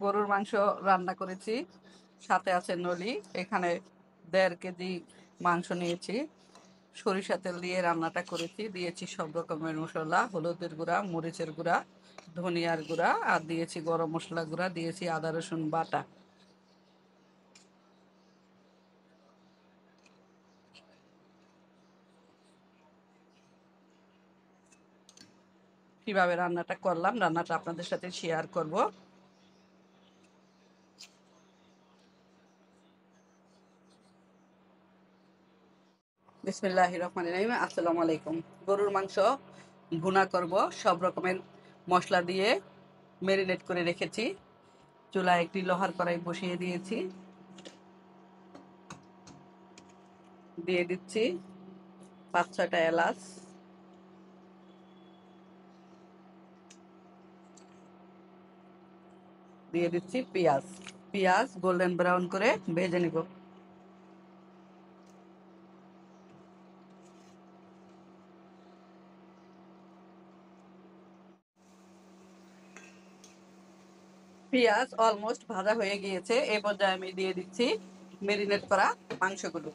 গরুর মাংস রান্না করেছি, সাথে আছে নলি। এখানে 1.5 কেজি মাংস নিয়েছি, সরিষা তেল দিয়ে রান্নাটা করেছি। দিয়েছি সব রকমের মশলা, হলুদের গুঁড়া, মরিচের গুঁড়া, ধনিয়ার গুঁড়া, আর দিয়েছি গরম মশলা গুঁড়া, দিয়েছি আদা রসুন বাটা। কিভাবে রান্নাটা করলাম, রান্নাটা আপনাদের সাথে শেয়ার করব। বিসমিল্লাহির রহমানির রহিম। আসসালামু আলাইকুম। গরুর মাংস ভুনা করব, সব রকমের মশলা দিয়ে ম্যারিনেট করে রেখেছি। চুলায় একটি লোহার কড়াই বসিয়ে দিয়েছি, দিয়ে দিচ্ছি 5-6টা এলাচ, দিয়ে দিচ্ছি পেঁয়াজ। পেঁয়াজ গোল্ডেন ব্রাউন করে ভেজে নিব। পেঁয়াজ অলমোস্ট ভাজা হয়ে গিয়েছে, এই পর্যায়ে আমি দিয়ে দিচ্ছি ম্যারিনেট করা মাংসগুলো।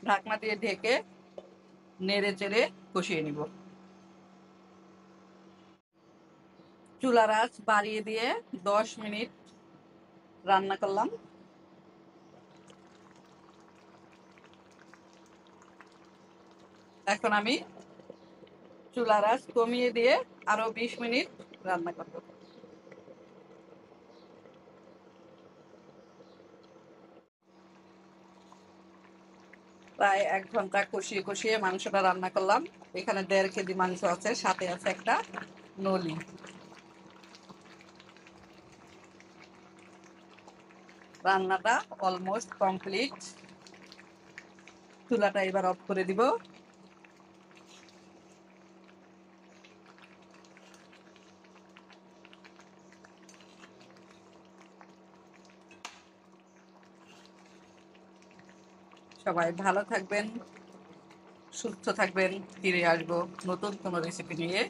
ঢাকনা দিয়ে ঢেকে নেড়ে চেড়ে কষিয়ে নিব। চুলার আঁচ বাড়িয়ে দিয়ে 10 মিনিট রান্না করলাম। এখন আমি চুলার আঁচ কমিয়ে দিয়ে আরো 20 মিনিট রান্না করব। প্রায় 1 ঘন্টা কষিয়ে কষিয়ে মাংসটা রান্না করলাম। এখানে 1.5 কেজি মাংস আছে, সাথে আছে একটা নলি। রান্নাটা অলমোস্ট কমপ্লিট। চুলাটা এবার অফ করে দিব। সবাই ভালো থাকবেন, সুস্থ থাকবেন। ফিরে আসবো নতুন কোনো রেসিপি নিয়ে।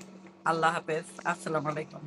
আল্লাহ হাফেজ। আসসালামু আলাইকুম।